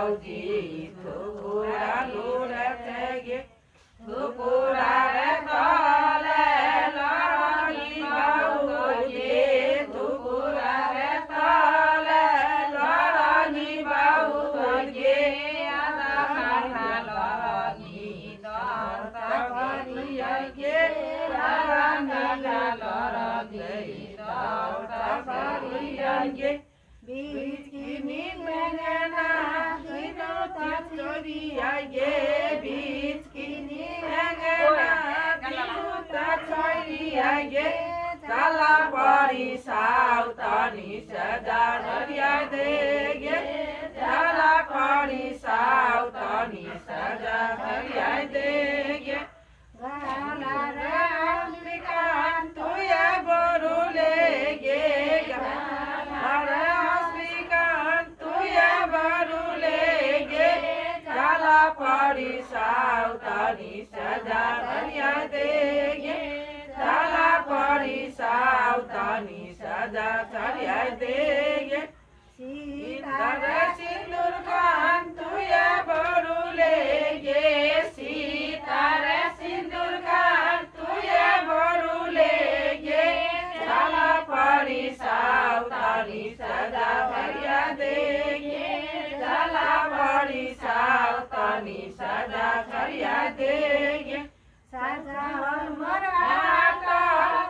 bauji thukura lura tege thukura re tole lorani bauji thukura re tole lorani bauji adana lorani dorta pariyage adana lorani dorta pariyage Bitkini mengena hino tatsoriage Bitkini mengena hino tatsoriage Tala pari sautani sadariya dege Tala pari sautani sadariya dege Gala ramlikan tuya borulege Gala pari sautani sadariya dege Tala pari sautani sadariya dege Sitara sindurkan tuya borulege Sitara sindurkan tuya borulege Tala pari sautani sadariya dege Tala pari sautani sadariya dege Saja marata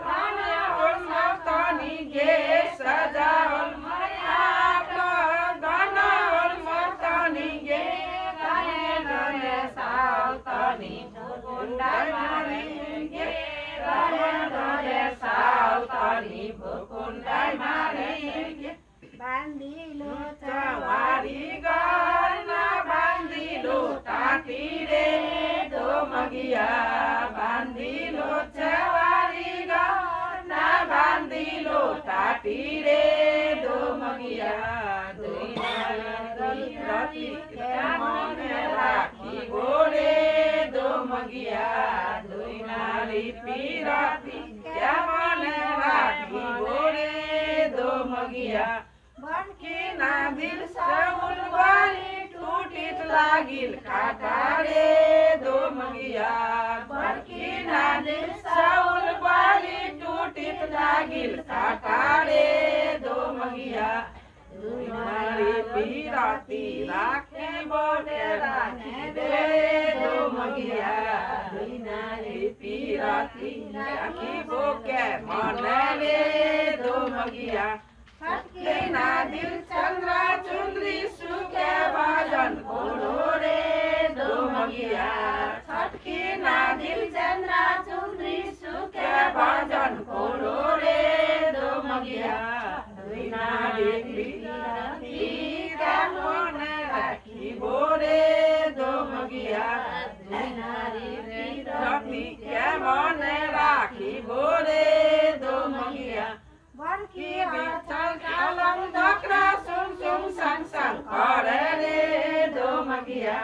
kana olmatani ge Saja marata kana olmatani ge Kane done sautani bukundai mari ge Kane done sautani bukundai mari ge Bandilo cawari gana bandilo tatire domagia bandilo cawari gana bandilo tatire domagia doinari rati kamone rakhi bole domagia doinari pirati kamone rakhi bole domagia Bankina dil saul wali tutit lagil katare domagia Bankina dil saul wali tutit lagil katare domagia Duinari pirati rakhi bole rakhi de domagia Duinari pirati rakhi boke manale domagia Fatkina dil chandra chundri suke bajan kolore domagia Fatkina dil chandra chundri suke bajan kolore domagia Duinari pirati kamone rakhi bore domagia Duinari pirati kamone rakhi bore domagia Barki bichal kalam dakra sum sum sang sang korere domagia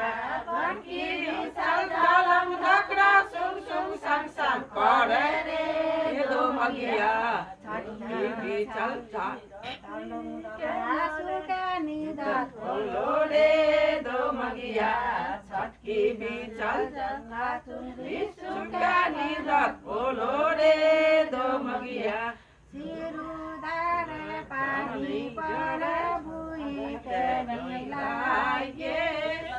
Barki bichal kalam dakra sum sum sang sang korere domagia Barki bichal kalam dakra sukani dak kolore domagia Barki bichal kalam sukani dak kolore domagia Sirudara pani para bui temilage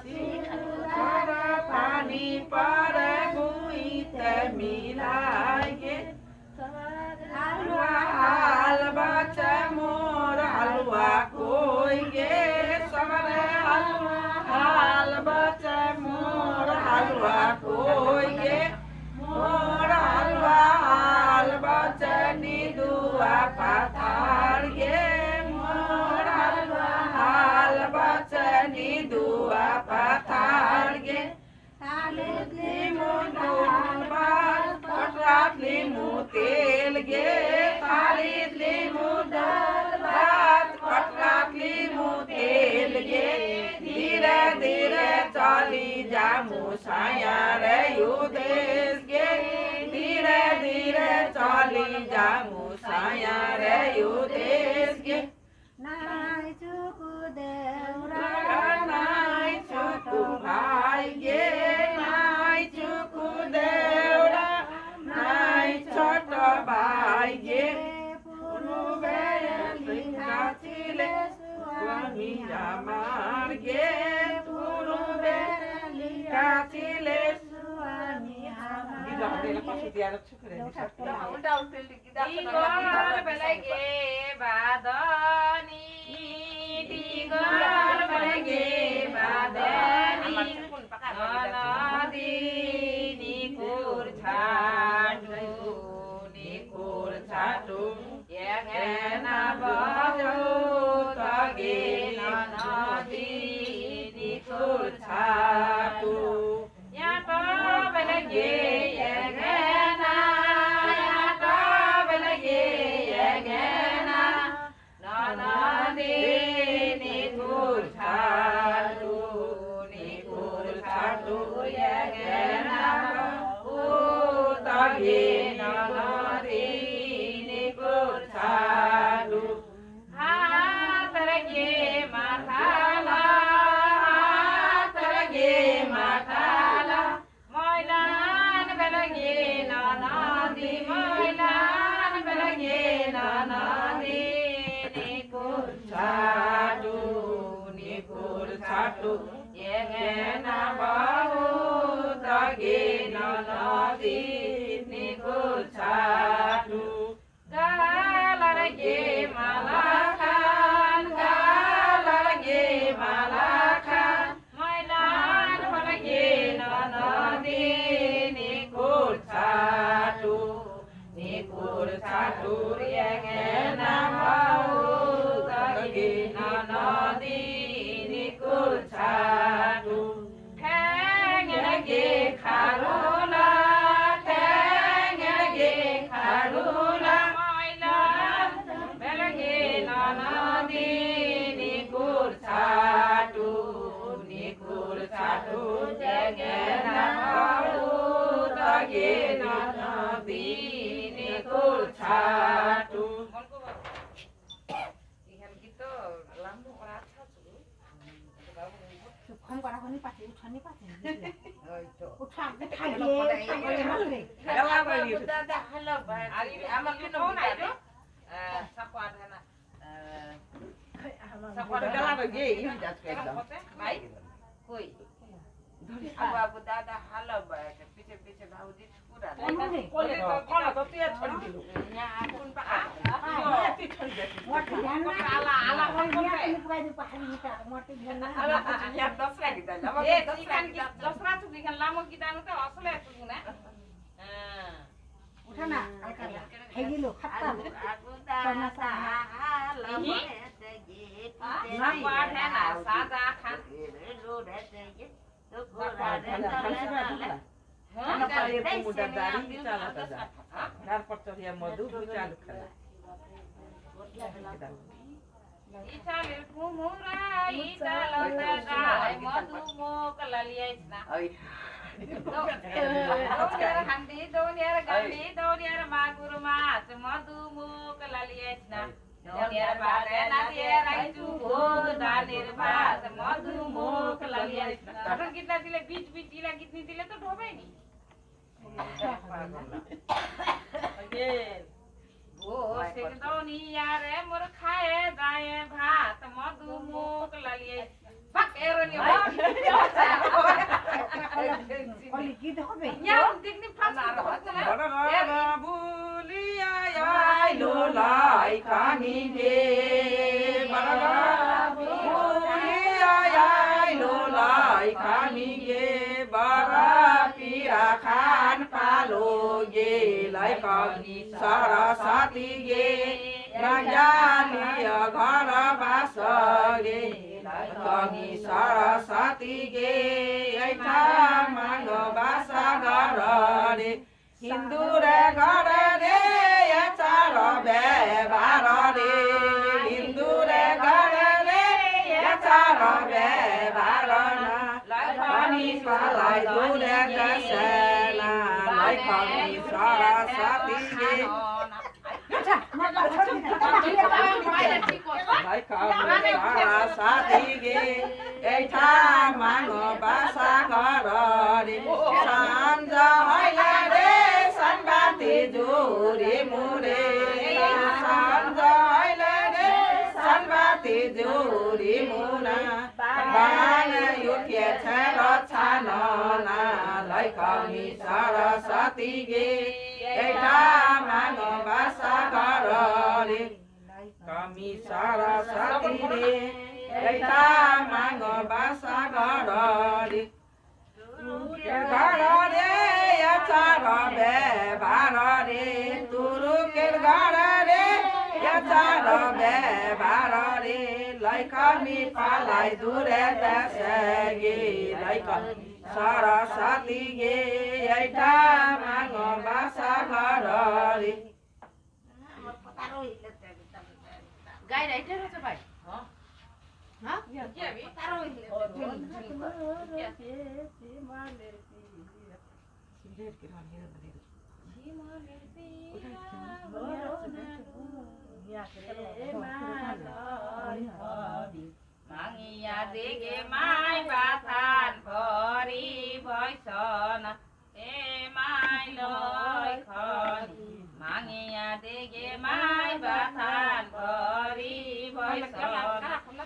Sirudara pani para bui temilage Halwa halwa chamor halwa koi ge Samare halwa halwa chamor halwa koi ge Mor halwa halwa chani dua pathar ge Mor halwa halwa chani dua pathar ge Talit limu dal bal patrat limu tel ge Talit limu dal bal patrat limu tel ge Dhire dhire chali jamu saya re yudesh ge Dhire dhire chali jamu saya re yudesh ge Nai chuku deura nai मिया मार्गे पुरुबे काचिले अब दादा हाल भयो पछि पछि भाउजी कुरा कोले त त्यो छोडी दिनु यहाँ आफुन पा यति छोडी दिनु मोटी ध्यान आला आला पनि पुगाइ दु पहाडी मुटा मोटी ध्यान आला यहाँ दसरा गीत ल ए चिकन गीत दसरा चुकी खान लामो गीत आनु त असले चुकुना उठा न खाइदिलो खत्ता सना सा हाल ना पाठ है ना सादा खान रो रहते ये kita dile बीच बीच दिला कितनी दिले तो ढोबे नहीं वो सेकदौनी यार मोर खाए दाए भात मधुमुख ललिए पक एरोनी ओली गीत होबे यहाँ देखनी फास्ट बडा बुलिया आइलो लाई कानी गे बडा बुलिया आइलो लाई कानी गे बडा पिरा खान पालो गे लाई कानी सरस्वती गे नजालिय घर बास गे लाई कानी सरस्वती गे ऐठा माग बास घर रे हिन्दू रे घर रे चार व्यवहार रे हिन्दू रे घर रे चार व्यवहार लक्ष्मी सलाई दुले दशला लक्ष्मी सरस्वती गे सरस्वती गे ऐठा माग बासा घर रे साँझ हैला रे सनबाती जोरे मुरे साँझ हैला रे सनबाती जोडी मुना बाण युठे छर छानना लैखमी सरस्वती गे एटा माग बासा घर रे कमी सरस्वती रे एटा माग बासा घर रे घर रे याचार बे बार रे तुरुकेर घर रे याचार बे बार रे लैखमी पालाई दूरे देशे गे लैखमी सरस्वती गे एटा माग बासा घर रे गाई राइटर हो भाई हाँ क्या भी तारो मांगिया देगे माई बाथान भरी भैसन ए माई लय खनी मांगिया देगे माई बाथान भरी भैसन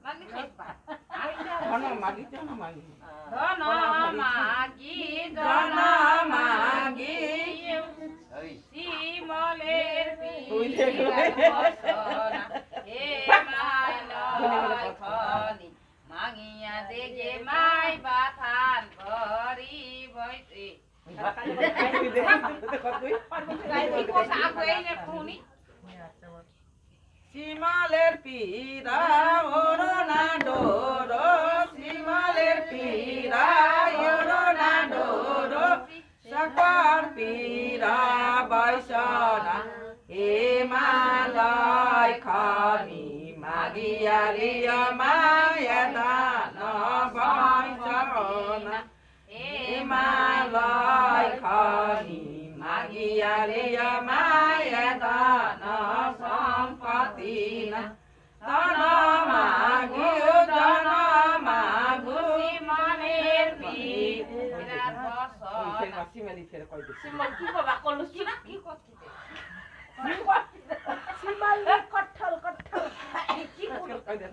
धन मागी जन मागी सिमलेर मागिया देगे माई बाथान भरी भैसे सिमलेर पीरा ओरो ना डोरो सिमलेर पीरा ओरो ना डोरो सकल पीरा बैसना हे मालाई खमी मागिया लिया माया दान बैसना हे मालाई खमी मागिया लिया माया दान सम्पत्ति न धन माग्यो धन मागु सिमलेर पीरा सिमली फेरि कहिले सिमल के को बाकलो सुना के कथि सिमल कठल कठल के कहिले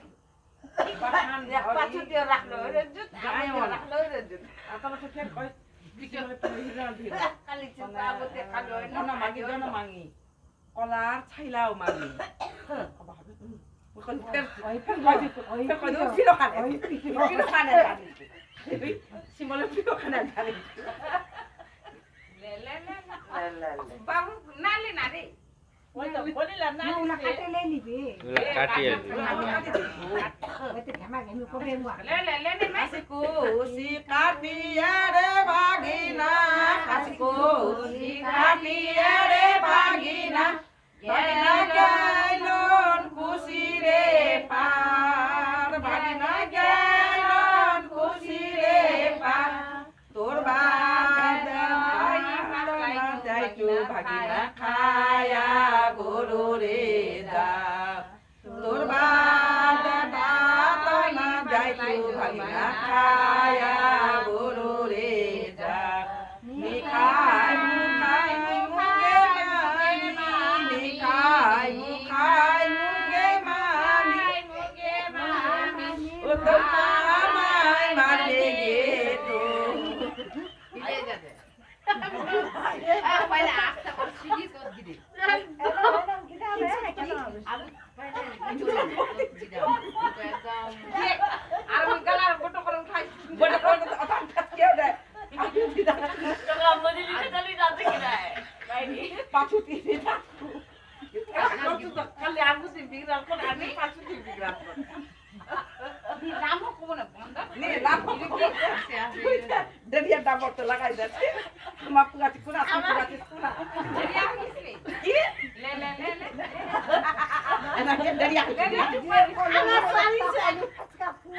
पाछु त्यो राख्नु रे जुत राख्नु रे जुत आता त फेरि कहिले बिचले पहिरा भिरा खाली चिन्ता अब त्यो खानु हैन धन मागी जन मागी कलार छैलाउ मागी अब कहिले फेरि पिरो खाने सिमले पिरो खाने जाने ले बाबु नाले ना रे बोलिला नाली काटेले नि बे ओते घमा घमी को बेंगवा ले नि खासको सी काटिया रे भागिना खासको सी काटिया रे भागिना भागिना गैलोन खुसी रे पार भागिना गैलोन खुसी रे पार तोर बाद जाइचु भागिना खाया गोरु रे जा तोर बाद न जाइचु भागिना खाया गोरु रे जा मिखाई मुखाई मुगे मानी मिखाई मुखाई मुगे मानी ओ तो माई मारे गे तो पहिला आठ त सिगी को गिदे आरो गला गोटो करन खाइ बडे बडे त अथान ठक्क्यो दे तगा मजली से चली जाते कि ना भाइ पाछु तिमी कल आगु से बिगरा को आनी पाछु से बिगरा राम्रो को न भन्दा नि लामो डेढिया डाबर त लगाइदे म पुगा चाहिँ कुना पुगा चाहिँ कुना डेढिया किसले ले ana के डेढिया ana सारी सारी का फू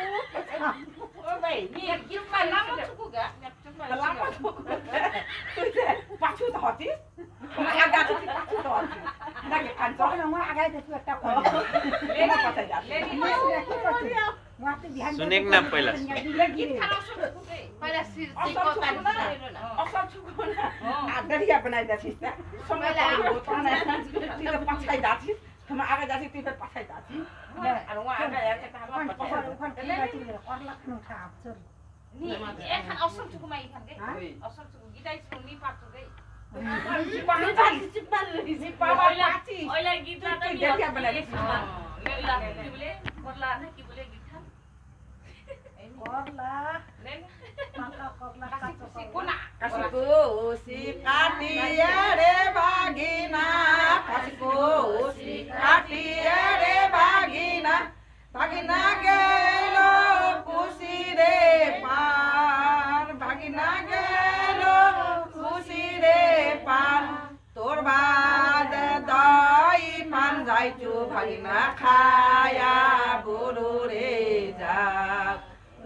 ओ भाइ नि के पा लामो छुकुगा लामो पाछु त हति आगा चाहिँ पाछु त हति नाके खान्छ न म आगाइ त एउटा को लेना पता जा सुनेको न पहिला गीत खाना सुन्नु पहिला सिर को तान असल छुकुना आ डेढिया बनाइदा छिस त समय लाग्यो त न तिमी पछाइ जाछि हम आगा जाछि तिमी पछाइ जाछि anu ada ya kita kon kita juga kon lak nang khap sur Ni kan awesome cukup mai kan deh. Awesome cukup kita itu ni part tu deh. Oh lagi tu ada dia apa lagi? Kasihku sikat dia re bagina, kasihku sikat dia re bagina, bagina gelo kusi re par, bagina gelo kusi re par, তোর বাদ দই পান যাইছু ভাগিনা খায়া বুড়ো রে যাক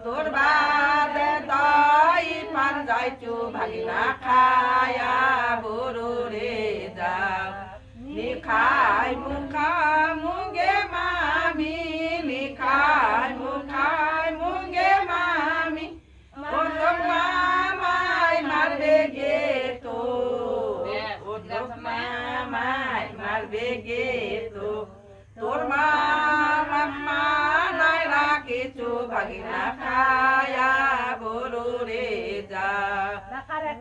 তোর বাদ দই পান যাইছু ভাগিনা খায়া বুড়ো রে যাক নিখাই মুখা মুগে মামি নিখাই মুখাই মুগে মামি ও তোর মামাই মারবে গে তো mamai marbe gitu tur mama nai raki chu bhagina khaya buru re ja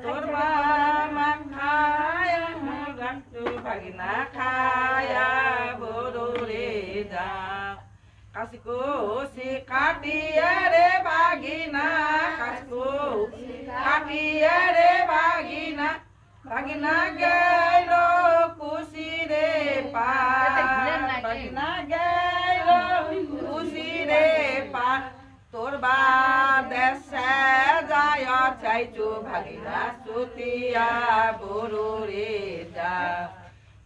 tur mama khaya rakchu bhagina khaya buru re ja kasihku sikatiya re bhagina kasihku sikatiya re bhagina Bagina gelo kusi re pa Bagina gelo kusi re pa Tor baad se jaya chaichu Bagina sutiya buru re ja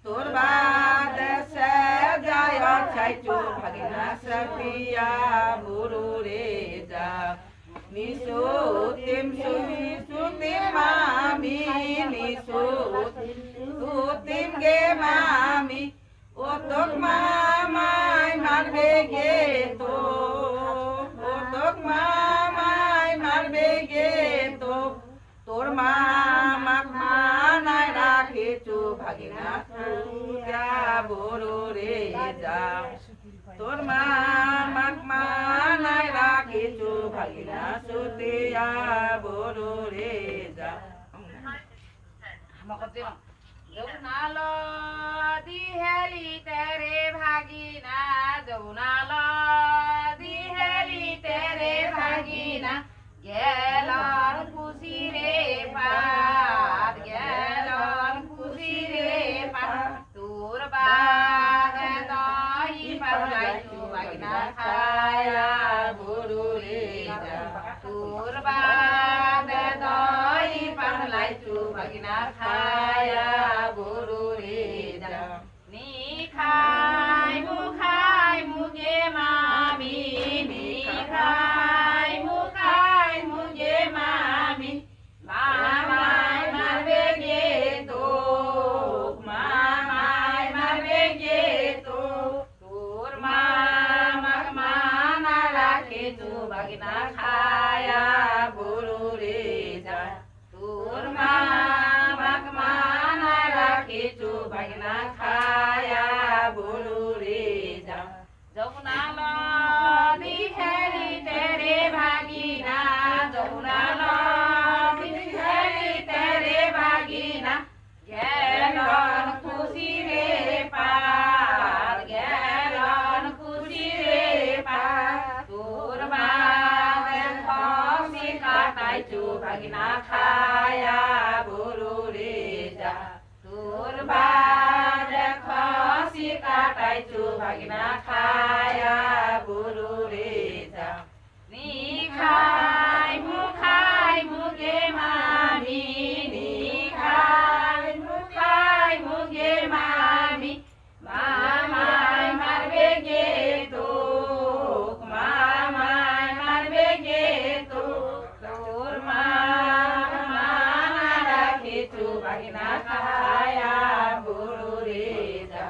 Tor baad se jaya chaichu Bagina sutiya buru re ja Nisutim sutim mami nisutim ge mami otok mamai marbe gitu otok mamai marbe gitu tur mamak manai rakhichu bhagina sutiya buru re ja তোর মামাক মানাই রাখিছু ভাগিনা সুতিয়া বড় রে যা যৌনালো দিহেলি তেরে ভাগিনা যৌনালো দিহেলি তেরে ভাগিনা গেলন খুশি রে পাত গেলন খুশি রে পাত তোর বাগ দই পালাইছু ভাগিনা খায়া বড় রে যা তোর বাগ দই পালাইছু ভাগিনা খায়া বড় রে যা নি খাই মুগে মামি নি খাই মুগে মামি মামাই মারবে গে তো মামাই মারবে গে তো তোর মামাক মানা রাখে তো বাগিনা খায়া বড় রে যা তোর মামাক মানা রাখে তো বাগিনা খায়া বড় রে যা যমুনালো দিহেলি তেরে ভাগিনা যমুনালো দিহেলি তেরে ভাগিনা গেলন খুশি রে পার গেলন খুশি রে পার তোর বাদ খসি কাটাইছু ভাগিনা খায়া বড় রে যা তোর বাদ খসি কাটাইছু ভাগিনা খায়া বড় রে যা নি খাই মুগে মামি নি খাই মুগে মামি মামাই মারবে গে তো মামাই মারবে গে তো তোর মানা রাখিছু ভাগিনা খায়া বড় রে যা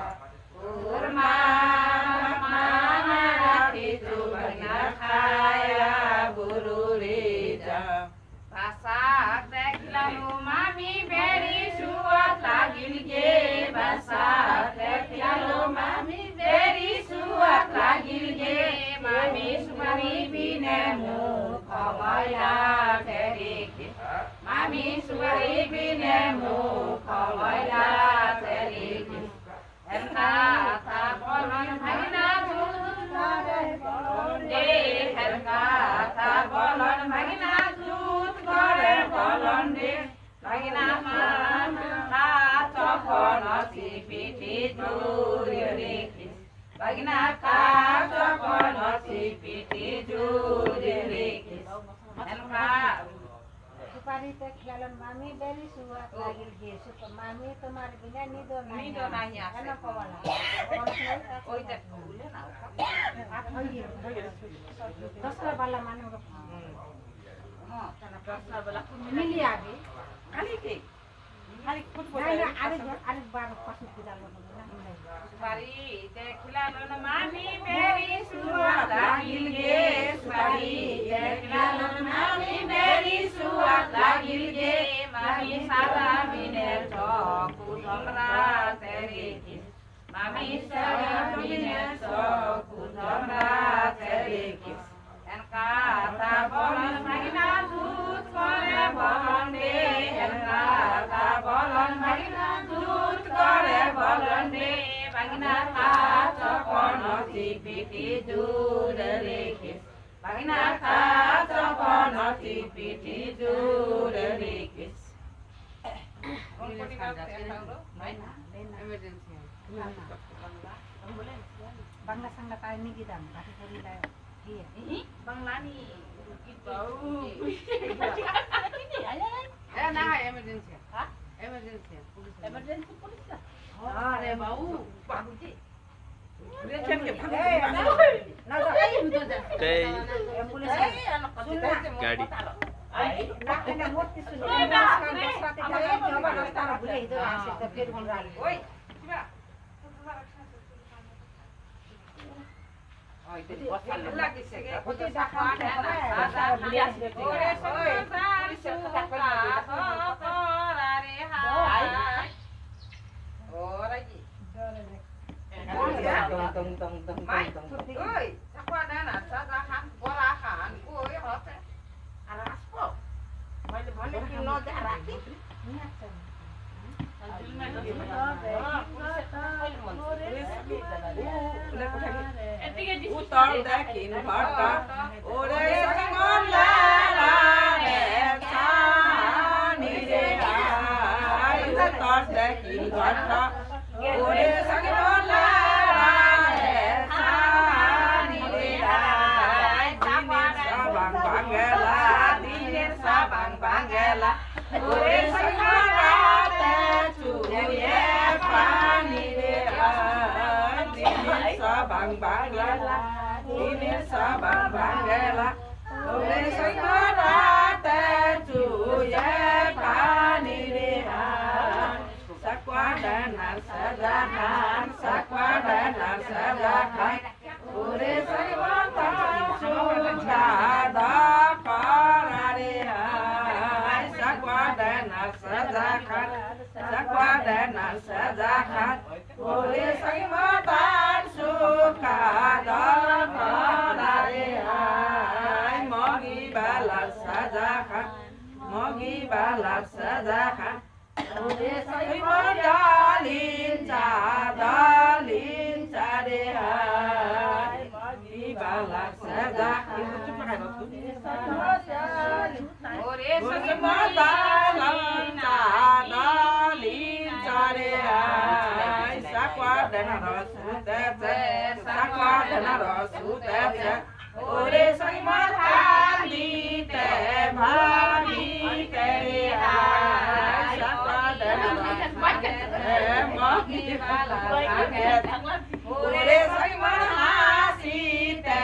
তোর মানা রাখিছু सुवारी बिने मुख भैला तेरी मामी सुवारी बिने मुख भैला तेरी हेर्का था बोलन भागिना दे हेर्का था बोलन भागिना जुत करे बोलन दे भागिना माता चपन सिपिटी जुरे भागिना का चपन सिपिटी जुरे हेर्का सुपारी त खिलालन मामी बेरी सुवात लागिल गे सुप मामी तुम्हारे बिना निदो नहीं आसे ना पवाला ओइ त भूले ना आप होइए दसरा वाला मानो दसरा वाला मिली आगे खाली के खाली कुछ नहीं ना अरे बार पसंद किदा लो सुपारी ते खिलालन मामी बेरी सुवात लागिल गे सुपारी ते खिलालन मामी बेरी सुवात लागिल गे मामी सारा बिने चकु धमरा तेरी मामी सारा बिने चकु धमरा तेरी एनका ता बोलन भागिना दूत करे बोलन दे एनका ता बोलन भागिना दूत करे बोलन दे भागिना का चपन सिपिटी जुरे लेखे भागिना का चपन सिपिटी जुरे लेखे bangla sangat tahu ni kita tapi kali lah iya bangla ni nah emergency emergency police अरे बाबू बाबूजी dia cem ke phang ना तो पुलिस गाडी ना ना मोती सुन साथे जाए जब रास्ता भूले इधर आसे तो फिर हम राली ओइ किबा ओइ ते बसल लागिसे के ओते डाका सादा भुलिया ओरे सरदार सुका रे हाय ओरे जी Mai, oi, sakwa dana saga han bora han oi hote. Araspo. Mai le bole ki no daraki. utar dakin bharta ore sangon la la re chani re ai utar dakin bharta ore sangon la la re chani re ai sabang bangela dine sabang bangela ore sangon la te chu ye pani re ai dine sabang bangela dine sabang bangela ore sangon la te chu ye pani re ai sakwa dana sadakan sakwa dana sadakan ore sangon ta chu da da parare ai sakwa dana sadakan sakwa dana sadakan ore sangon ta chu ka da parare ai mogi bala sadakan mogi bala sadakan ore sangon dalin cha de ai mogi bala sadakan ओरे sangon dalin cha de ai sakwa dana rasute sakwa dana rasute ore sangon kali te bhagi tere ai sakwa dana mogi bala ore sangon hasi te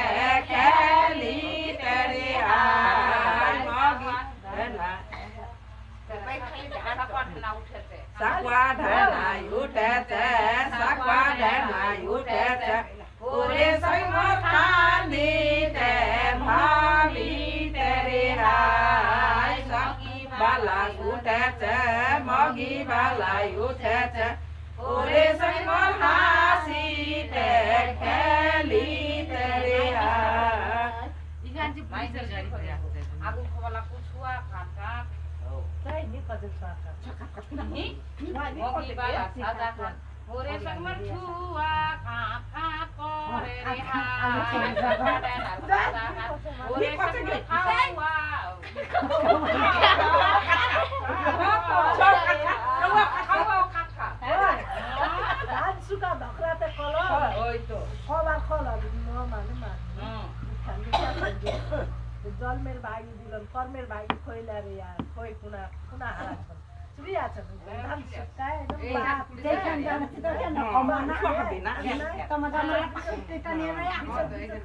kheli tere ai mogi dana sakwa dana utete sakwa dana utete ore sangon kali te bhagi tere ai sakwa bala utete mogi bala utete ore sangon hasi te kheli tere ai police गाडी खोज्या आगु खबला कुछुआ काका चाहिँ नि causal सरकार नि मोगी बाला सादा खान ओरे संगमर छुआ काका करे रे हा ओरे संगमर खावा सुका भक्रा त कलर खबा खलर नमानु जलमेर भागी दिलन कर्मेर भागी खोइला रे यार खोइ कुना कुना हारा छ सुरिया छ धान सुकाए देखन जान त के न कमाना तमजामा टेटा नि रे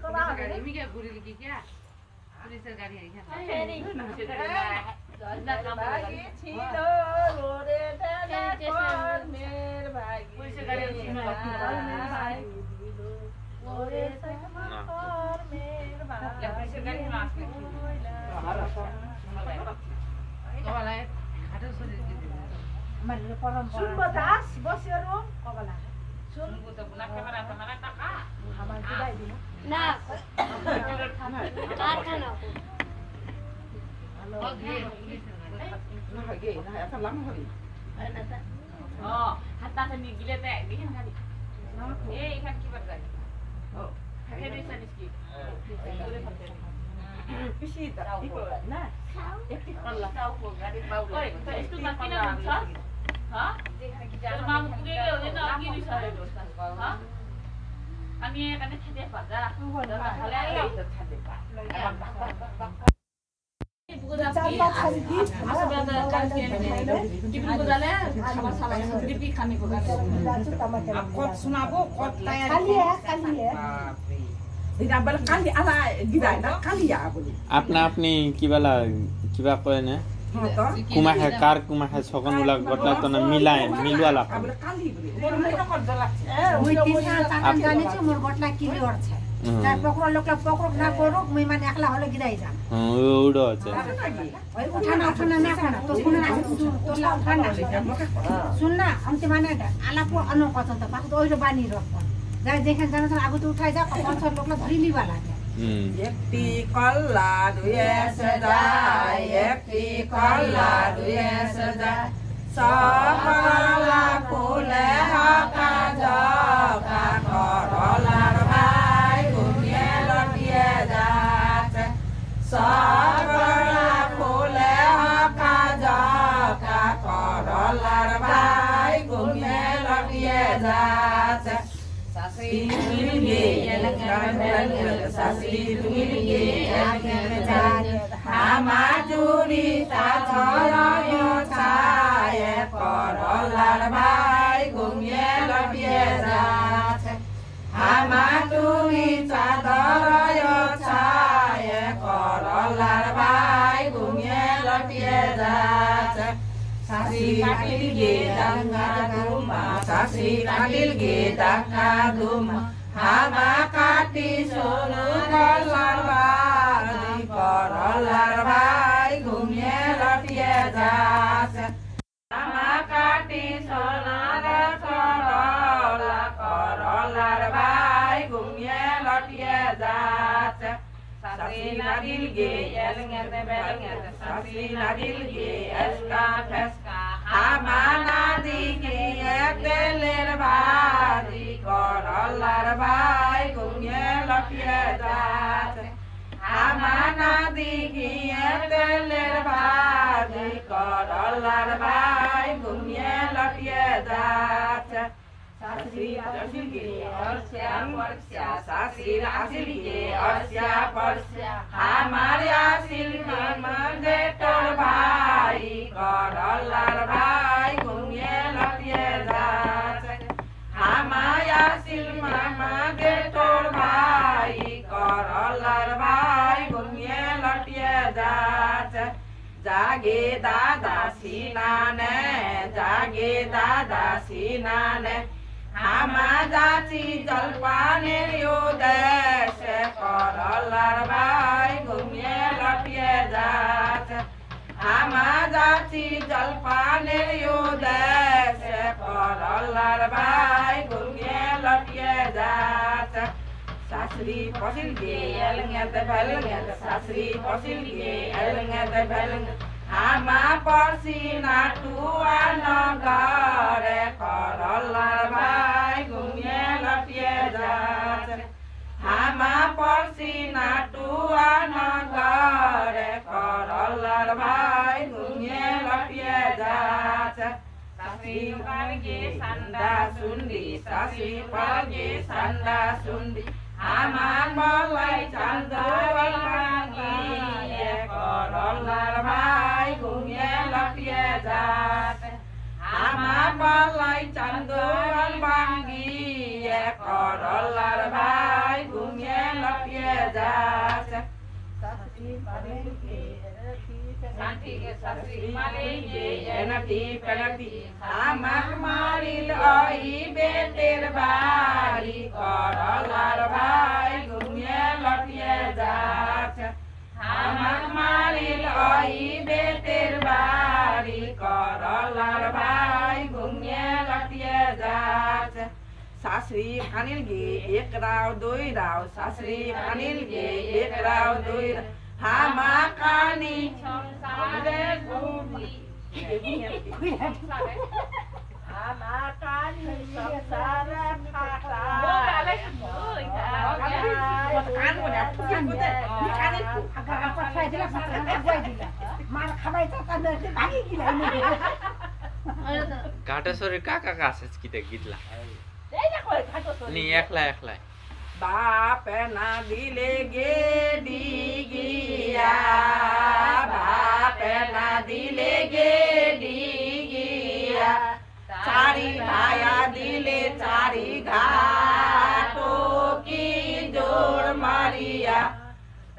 गाडी मी के गुरीले के क्या पुलिस गाडी है क्या फेरि जल्दा काम भागी छिलो रोरे डाले कर्मेर भागी पुलिस गाडी छिनो कर्मेर भागी दिलो ओरे सकमा कर्मेर भागी पुलिस गाडी मास्क मलाई घाटो सोधे मैले परम्परा सुन बदास बस्यो रो कबला सुनको त बुना क्यामेरा त मलाई टका हामा जुदाइ दिनु ना कारखाना hello nahage nah akan lama hari oh hatta sa ni gile ta gihan kali eh ikan kibar gadi oh kaya bisa diski pisi tak ikut nah Allah tahu ko gadi bau oi itu mati na sa ha mam puge le na gini sa ha kami kan thade pa da hale thade pa kot sunabo kot tayar kali ya tidak bal kali ala gida na kali ya boli আপনা আপনি কিবা কয় না কুমাহে কার কুমাহে ছকন উলা গটলা তনা মিলুয়া লাগ abal kali boli bolu ko dalak ওই তিনটা চাকান জানেছে মোর গটলা clear আছে তার পকড় লোকলা পকড় না করুক মই মানে একলা হলে গিরাই যান ওড়ো আছে ওই উঠানা না খানা তো শুনে না তোলা উঠানা শুন না আমি মানে আলাপো আনো কথা তো পাছত ওইটা বানি রাখ যাই দেখেন জানা তো আগে তো উঠাই যা পঞ্চাশ লোকলা ধরি লিবা লাগে একটি কল্লা দুয়ে সজায় একটি কল্লা দুয়ে সজায় সকলা ফুলে হাকা জকা করলার ভাই ঘুমিয়ে লটিয়ে যাচ্ছে সকলা ফুলে হাকা জকা করলার ভাই ঘুমিয়ে লটিয়ে যাচ্ছে Sasi tungi hama juri ta choyo chaye korolar bhai gumye lobye jache hama juri ta choyo chaye korolar bhai gumye lobye jache Sasi katil ge danga duma sasi katil ge danga duma hama kati sunu kolar bhai korolar bhai gumye lopye jase hama kati sunu korolar bhai gumye lopye jase Sasi nadil ge elngete belngete sasi nadil ge eska feska hama nadi ge ekdeler badi korolar bhai gumye lopye jase hama nadi ge ekdeler badi korolar bhai gumye lopye jase Sasi asil ge arsya parsya sasi asil ge arsya parsya hamare asil ge mande tor bhai korolar bhai gumye lopye jache hamare asil mama ge tor bhai korolar bhai gumye lopye jache jage dada sinane jage dada sinane hama jachi jalpaner yodeshe korolar bhai gumye lopye jache hama jachi jalpaner yodeshe korolar bhai gumye lopye jache सासरी पसिलगे अलंगत भलंगत सासरी पसिलगे अलंगत भलंगत आमा पर्सी नाटुआ नगर करलार भाइ घुमे लटिए जाछ आमा पर्सी नाटुआ नगर करलार भाइ घुमे लटिए जाछ सासी पागे सन्दा सुन्दी सासी पागे सन्दा सुन्दी आमा मलाई चान्दोल मागी करलार भाइ घुमे लटिए जाछ आमा मलाई चान्दोल मागी करलार भाइ घुमे लटिए जाछ एनटी पेनटी आमाक मारिल आई बेतेर बारी करलार भाइ घुमे लटिए जाछ आमाक मारिल आई बेतेर बारी करलार भाइ घुमे लटिए जाछ सासरी खानिल गे एक राव दुई राव सासरी खानिल गे एक राव दुई राव हामा कानी संसारे घुमी हामा कानी संसारे फाटा घाटेश्वरी काका कासेच किती गीतला नि एकला एकला बाप ना दिले गेडी गिया बाप ना दिले गेडी गिया चारी भाया दिले चारी घाटो की जोड़ मारिया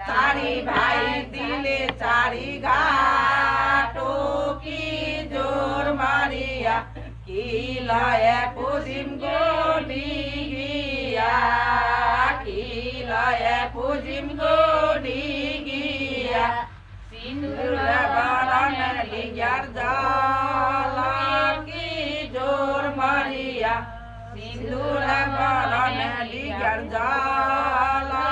चारी भाई दिले चारी घाटो की जोड़ मारिया की लाए पुजिम गोडी गिया पुजिम गोडी गिया सिंदूर बरन लिगर जाला की जोर मारिया सिंदूर बरन लिगर जाला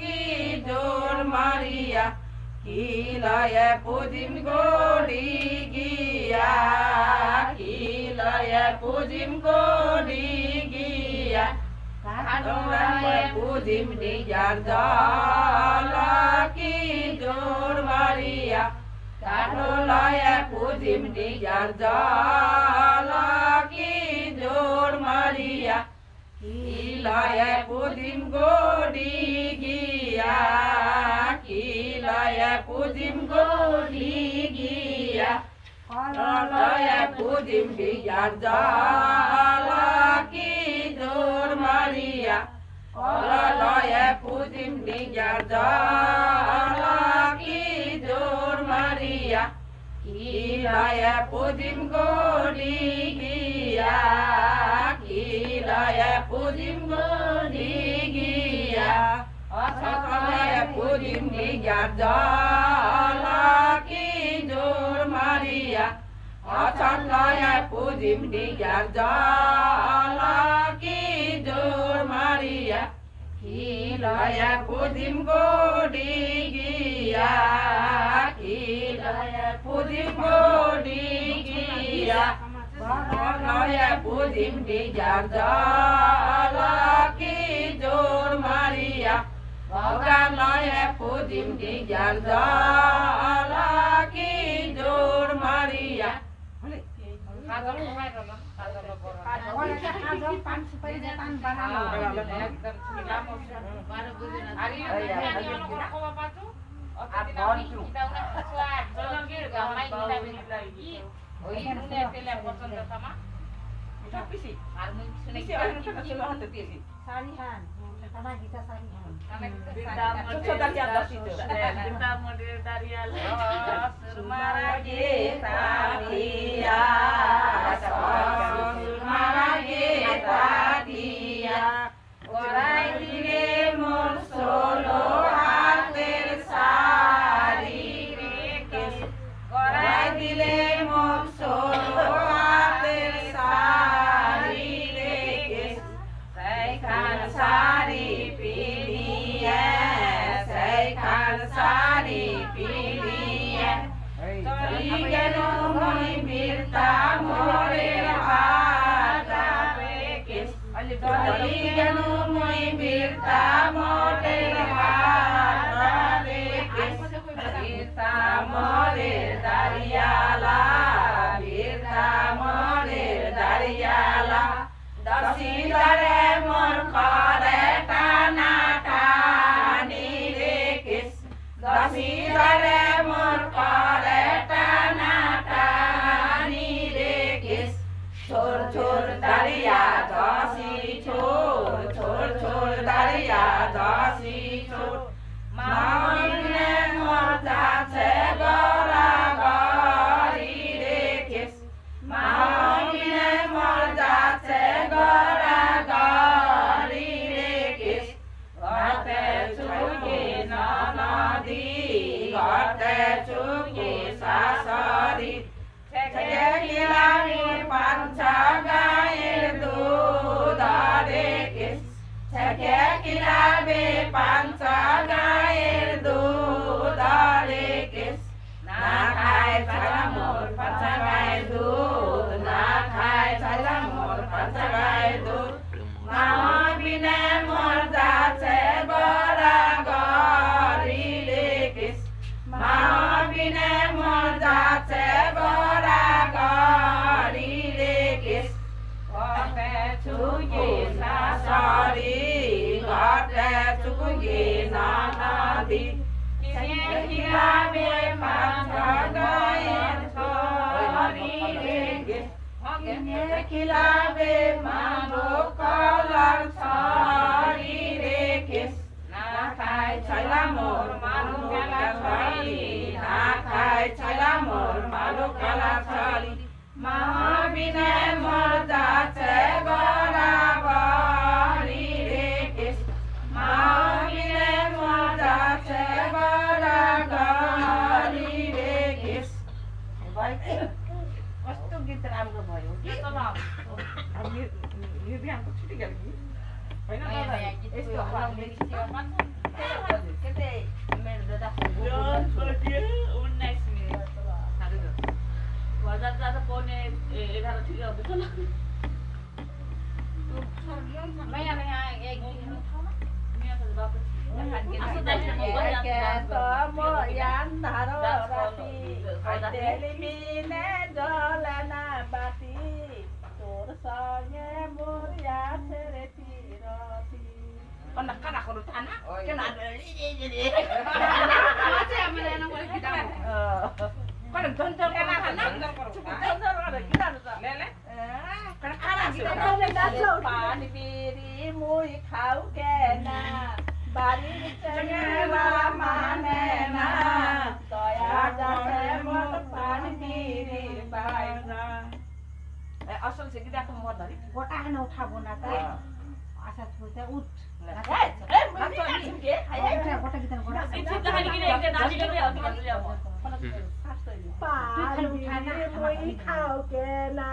की जोर मारिया किलाय पुजिम गोडी गिया किलाय पुजिम गोडी गिया पुजिम डिगर जाला की जोर मारिया काठोलाय पुजिम डिगर जाला की जोर मारिया किलाय पुजिम गोडी गिया किलाय पुजिम गोडी गिया काठोलाय पुजिम डिगर जाला की जोर मारिया लय पुजिम डिगर जाला की जोर मारिया किलाय पुजिम गोडी गिया किलाय पुजिम गोडी गिया असलय पुजिम डिगर जाला की जोर मारिया असलय पुजिम डिगर जाला की जोर मारिया किलाय पुजिम गोडी गिया किलाय पुजिम गोडी गिया लय पुजिम डिगर जाला की जोर मारिया लय पुजिम डिगर जाला की जोर मारिया सारी पीढ़ी बारी पिलिया चली गेलो मै बिरता मोरेर भाटा पेकेस चली गेलो मै बिरता मोरेर भाटा पेकेस बिरता मोरेर दारियाला बिरता मोरेर दारियाला दसी दरे मोर करे टाना टानी रे केस दसी दरे मोर करे टाना टानी रे केस छोर छोर दारिया दसी छोर छोर छोर दारिया दसी छोर माउने मोर जाछे गरा गरी रे केस माउने मोर जाछे गरा गरी रे केस घटे चुके नदी घटे चुके सासरी छेकिलामी पान्छ गाईर दुध रे केस छेकिलामी पान्छ गाईर दुध रे केस ना खाए छैन मोर पान्छ गाई दुध ना खाए छैन मोर पान्छ गाई दुध मामा बिना मोर जाछे गरा गरी रे केस मामा बिना मोर जाछे गरा गरी रे केस घटे चुके सासरी घटे चुके नदी किराबे पान्छ गाईर छोरी रे केस किलाबे मालो कलर छोरी रे केस ना खाए छैन मोर मालो कलर छोरी ना खाए छैन मोर मालो कलर छोरी मामा बिना मोर जाछे गरा गरी रे केस मामा बिना मोर जाछे गरा गरी रे केस कस्तो गीत राम्रो भयो यो बिहान छुट्टी गयो कि हैन यस्तो के चाहिँ मेरो दादा 19 मिनेट हजार जाँदा पाउने 11 ठिकै आउँदैछ ल नयाँ नयाँ एक पानी बिरी मुई खाऊ के ना बारी चंगेला माने ना दया जाते मोर पानी बिरी बाइना असल से गिदाको मर्दरी गोटा न उठाबो ना त आशा छोटे उठ ए मम्मी के हाय गोटा गिदान गोटा इच्छित कहानी के एक नानी के आउट कर लिया पानी बिरी मुई खाऊ के ना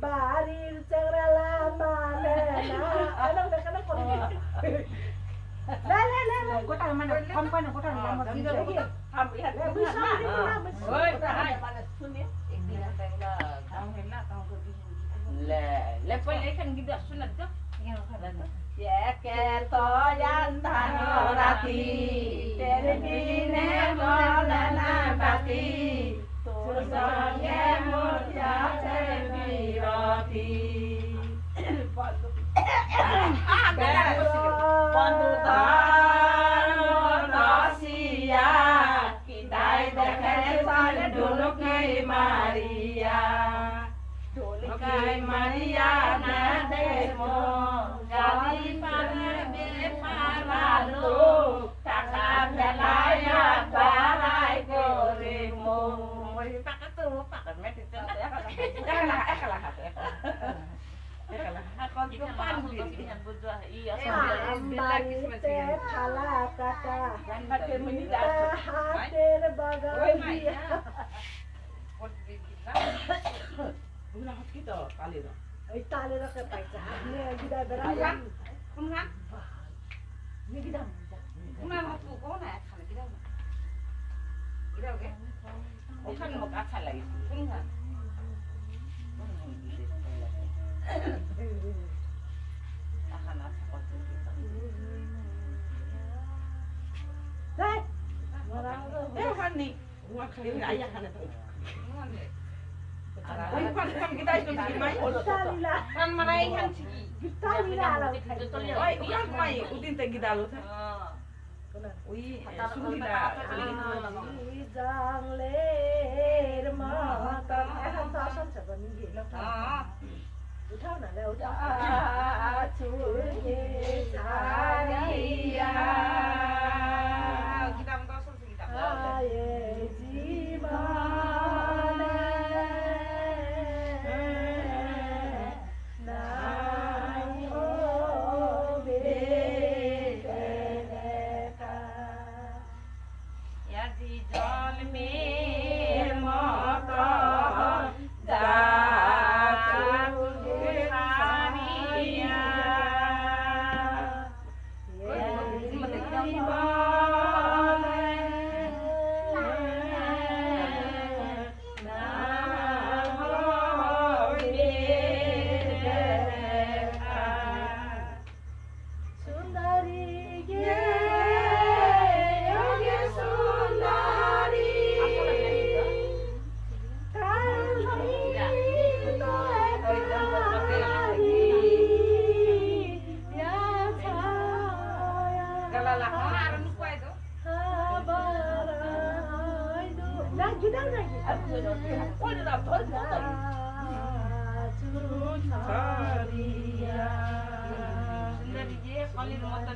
बारी चंगेला माने ना अलो देखना पड़ी ले गोटा माने कंपनी गोटा नाम दिन्छ हम यहाँ ओए सुनिए एक दिन पहिला गाउँ हेर्न गाउँको ले पहिले एकन गीत सुन त के तो यान्धानो राती तेरे बिने मौलाना बाती तोर संगे मोर जाछे बिरती बन्दुदार मोर रसिया किदाई देखे साल ढोलकै मारिया ढोलकै मारिया ना देखो गाली पाने बे पारालो टाका बेलाया बाराई गोरे मो मोरी पाका तो पाका मेटे त एकला तालेर के पाइन्छ हामीले गिदा बेरा कुमना नि गिदा कुमना को ना खाने गिदा bukan mau kasar lagi. Kan. Akan apa kau kita. Đấy. Kan nih. Gua kali ayah kan itu. Kan kita itu gimana? Talila. Kan marahin sih. Talila lah. Oi, kan mai udin te gidalo ta. Ui, sudah. Giang lên mà tâm em không to sân sẽ còn gì lắm. Uthao nào đâu uthao. Chú ye Maria. Kita mau tahu sih kita. Aye jimane. Nai o bedeka. Ya di jol me mata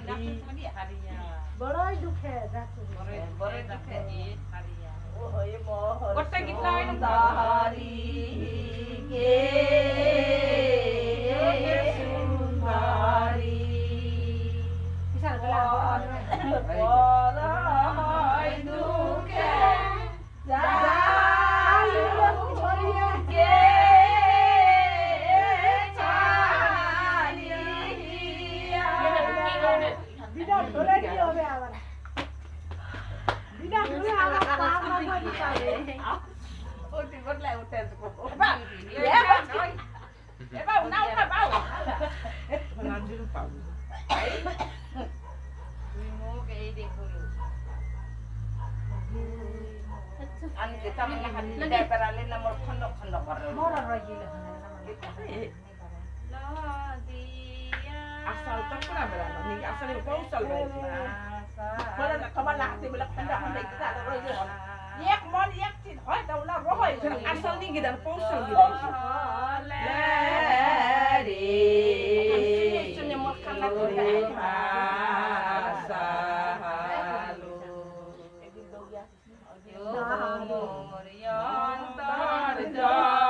jatuh Maria. Boroy duke jatuh. Bore dapat di Maria. Oh ye mohon. Kota kita ini Sundari ge Sundari. Bisa lah. Boroy duke jatuh ge Tidak boleh dia berawal. Tidak boleh awak sama lagi kali. Oh, tiba lại một tiền của bác. Bác nấu mà bác. Làm gì không phải. Mua cái đi thôi. Ăn cái tâm cái hạt lên đây para lên là một khăn độc vào rồi. Mau rồi gì là. Asal tak pernah berada. Ni asal itu kau asal berada. Kalau nak kawan lah, tiba lah kita hendak kita ada orang je. Yak mon yak tin, hoi dah ulah rohoi. Asal ni kita kau asal kita. Lari. Sunya makan lah tu dah. Asalu. Yon terjalari.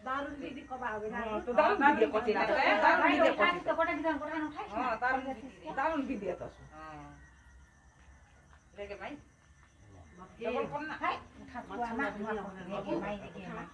Darun didi ko ba na? To darun video ko sila. Darun video ko sila. Kota kita kota nang khai. Darun video to. Lege mai. Double kon na. Hai. Khatwa mak ma ko lege mai lege mai.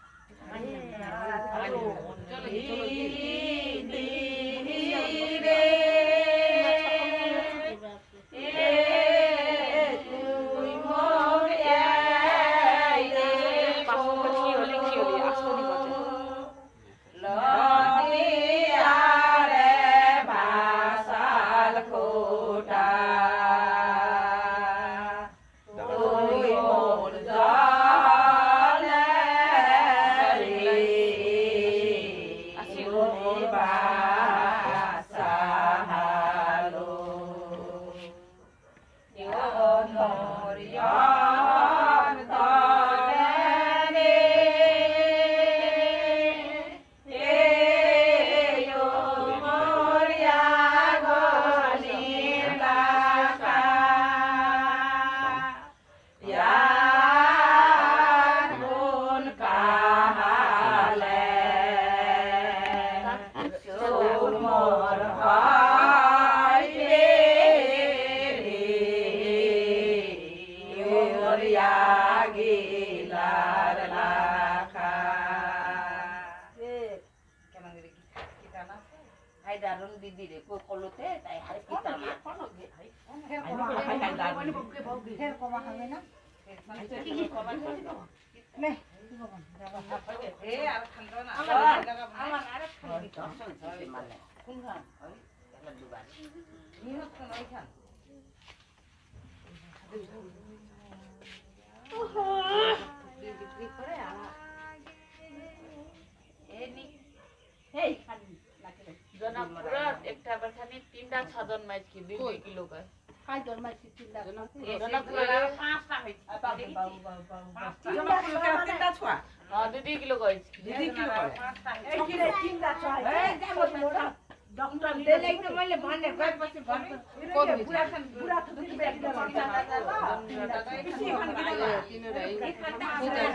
Bye. दिदीले को कलोते ताई हाय पितामा फेरकोमा खाँदैन ले ए अब खान्छ न कुन खान है त्यसलाई दुबार निहत त नै खान जनकपुर एकटा बर्खानी 3टा 6 जन्माइछ कि 2 किलो गए काय जन्माइछि चिल्ला जनकपुर 5टा है तिनटा छोआ 2 किलो गए 2 किलो एकले चिल्ला छ है डक्टर देले त मैले भन्ने गएपछि भन्छ पुरा थुकी बेच्दा भन्छ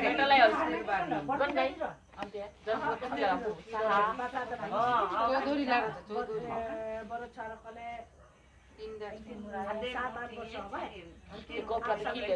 बेटालाई गन गई अन्त्य जनकपुर चौधरी लाग्छ चौधरी बरो छरकले 3 7-8 वर्ष भयो कपडा किले